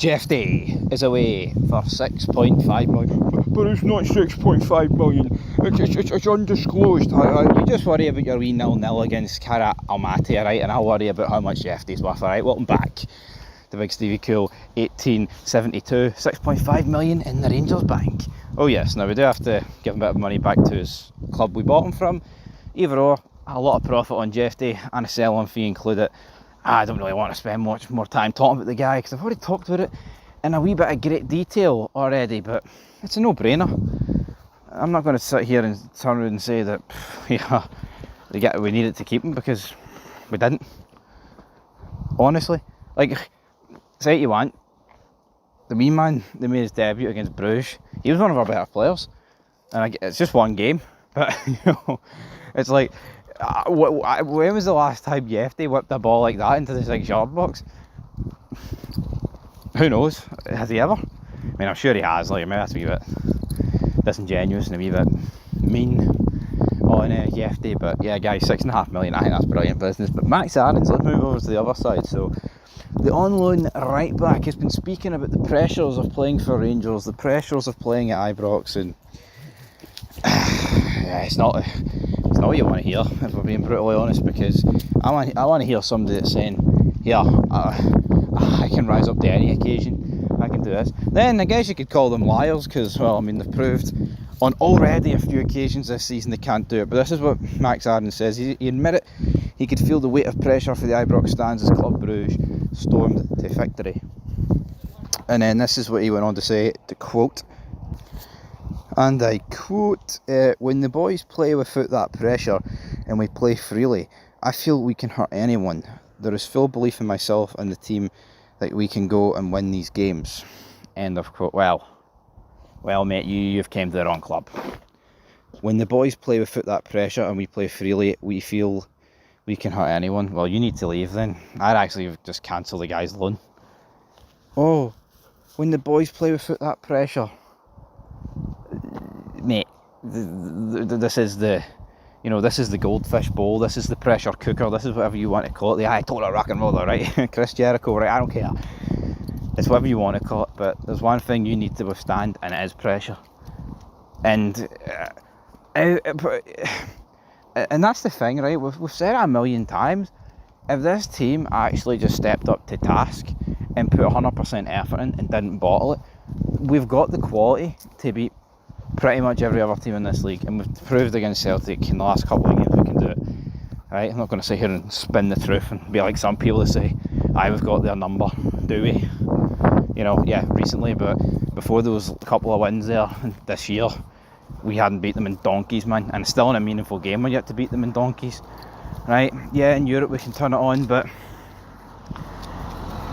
Jefte is away for 6.5 million. But it's not 6.5 million. It's undisclosed. You just worry about your wee 0-0 against Cara Almaty, right? And I'll worry about how much Jefte's worth, alright? Welcome back to Big Stevie Cool 1872. 6.5 million in the Rangers bank. Oh yes, now we do have to give him a bit of money back to his club we bought him from. Either or, a lot of profit on Jefte and a sell-on fee included. I don't really want to spend much more time talking about the guy because I've already talked about it in a wee bit of great detail already, but it's a no-brainer. I'm not going to sit here and turn around and say that yeah, we needed to keep him, because we didn't. Honestly, like, say what you want, the wee man that made his debut against Bruges, he was one of our better players, and it's just one game, but you know, it's like, when was the last time Jefte whipped a ball like that into the 6-yard box? Who knows? Has he ever? I mean, I'm sure he has. Like, maybe that's a wee bit disingenuous and a wee bit mean on Jefte, but yeah, guys, 6.5 million. I think that's brilliant business. But Max Aarons, let's move over to the other side. So, the on-loan right back has been speaking about the pressures of playing for Rangers, the pressures of playing at Ibrox, and yeah, it's not what you want to hear, if we're being brutally honest, because I want to hear somebody that's saying, yeah, I can rise up to any occasion, I can do this. Then I guess you could call them liars, because, well, I mean, they've proved on already a few occasions this season they can't do it. But this is what Max Aarons says. He admitted he could feel the weight of pressure for the Ibrox stands as Club Bruges stormed to victory. And then this is what he went on to say, to quote, and I quote, when the boys play without that pressure and we play freely, I feel we can hurt anyone. There is full belief in myself and the team that we can go and win these games. End of quote. Well mate, you've came to the wrong club. When the boys play without that pressure and we play freely, we feel we can hurt anyone. Well, you need to leave then. I'd actually just cancel the guy's loan. Oh, when the boys play without that pressure, mate, this is the, you know, this is the goldfish bowl, this is the pressure cooker, this is whatever you want to call it, the Ayatollah rock and roller, right? Chris Jericho, right? I don't care. It's whatever you want to call it, but there's one thing you need to withstand, and it is pressure. And that's the thing, right? We've said it a million times. If this team actually just stepped up to task and put 100% effort in and didn't bottle it, we've got the quality to beat pretty much every other team in this league, and we've proved against Celtic in the last couple of games we can do it. Right? I'm not going to sit here and spin the truth and be like some people that say, we've got their number, do we? You know, yeah, recently, but before there was a couple of wins there this year, we hadn't beat them in donkeys, man, and still in a meaningful game we're yet to beat them in donkeys. Right? Yeah, in Europe we can turn it on, but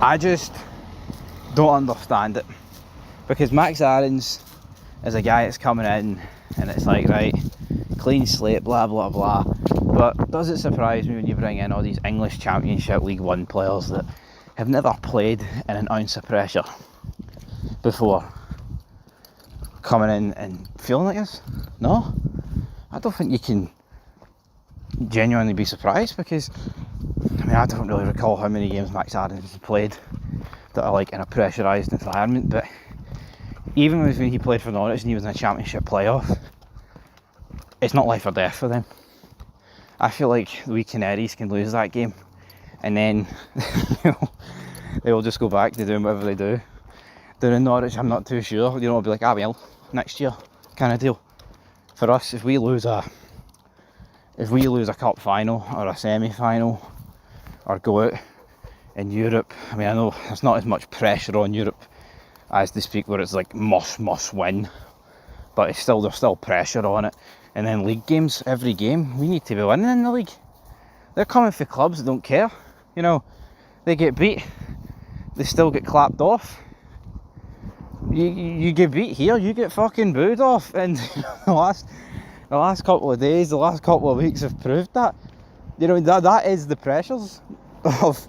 I just don't understand it, because Max Aarons is a guy that's coming in and it's like, right, clean slate, blah blah blah, but does it surprise me when you bring in all these English Championship League One players that have never played in an ounce of pressure before, coming in and feeling like this? No, I don't think you can genuinely be surprised, because I mean, I don't really recall how many games Max Aarons has played that are like in a pressurised environment, but even when he played for Norwich and he was in a Championship playoff, it's not life or death for them. I feel like the wee Canaries can lose that game, and then you know, they will just go back to doing whatever they do. Down in Norwich, I'm not too sure. You know, I'll be like, well, next year, kind of deal. For us, if we lose a cup final or a semi-final, or go out in Europe, I mean, I know there's not as much pressure on Europe as they speak, where it's like must win, but there's still pressure on it. And then league games, every game we need to be winning in the league. They're coming for clubs that don't care, you know. They get beat, they still get clapped off. You get beat here, you get fucking booed off. And the last couple of days, the last couple of weeks have proved that. You know, that is the pressures of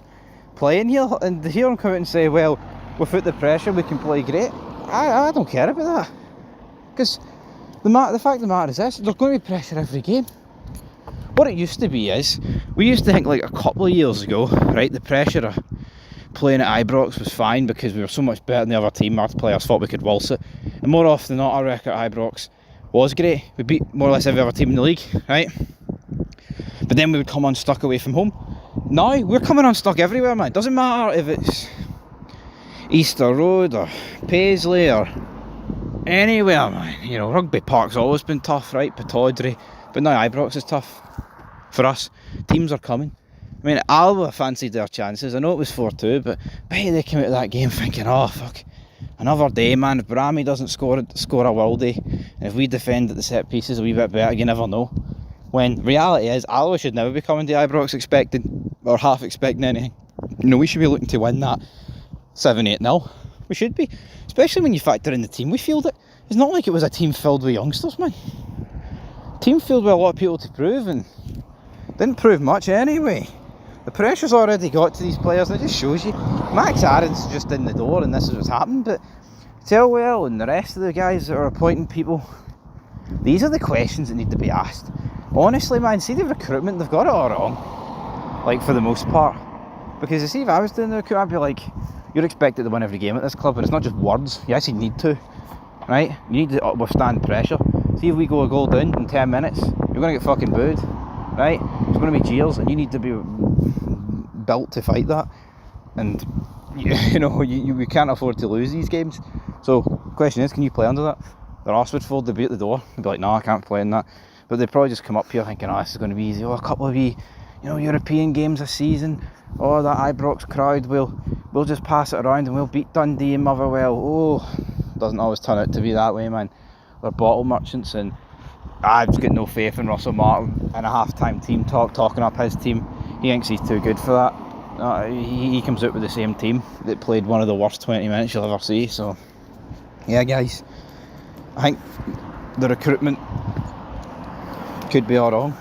playing here. And to hear them come out and say, well, without the pressure we can play great, I don't care about that, because the fact of the matter is this: there's going to be pressure every game. What it used to be is, we used to think, like a couple of years ago, right, the pressure of playing at Ibrox was fine because we were so much better than the other team. Our players thought we could waltz it. And more often than not, our record at Ibrox was great. We beat more or less every other team in the league, right? But then we would come unstuck away from home. Now, we're coming unstuck everywhere, man. It doesn't matter if it's Easter Road or Paisley or anywhere, man. You know, Rugby Park's always been tough, right? Pataudry. But now Ibrox is tough for us. Teams are coming. I mean, Alba fancied their chances. I know it was 4-2, but they came out of that game thinking, oh, fuck, another day, man. If Brahmi doesn't score a worldie, and if we defend at the set pieces a wee bit better, you never know. When reality is, Alba should never be coming to Ibrox expecting, or half expecting anything. You know, we should be looking to win that 7-8-0. We should be. Especially when you factor in the team we fielded. It's not like it was a team filled with youngsters, man. Team filled with a lot of people to prove, and didn't prove much anyway. The pressure's already got to these players, and it just shows you. Max Aaron's just in the door, and this is what's happened. But Tellwell and the rest of the guys that are appointing people, these are the questions that need to be asked. Honestly, man, see the recruitment, they've got it all wrong. Like, for the most part. Because you see, if I was doing the recruitment, I'd be like, you're expected to win every game at this club, and it's not just words. You actually need to, right? You need to withstand pressure. See, if we go a goal down in 10 minutes, you're going to get fucking booed, right? It's going to be cheers, and you need to be built to fight that. And, you know, we can't afford to lose these games. So, the question is, can you play under that? They're Oxfordford, they'll be at the door. They'll be like, no, I can't play in that. But they probably just come up here thinking, oh, this is going to be easy. Oh, a couple of European games this season. Oh, that Ibrox crowd, we'll just pass it around and we'll beat Dundee and Motherwell. Oh, doesn't always turn out to be that way, man. They're bottle merchants, and I've just got no faith in Russell Martin in a half-time team talk, talking up his team. He thinks he's too good for that. He comes out with the same team that played one of the worst 20 minutes you'll ever see. So, yeah, guys, I think the recruitment could be all wrong.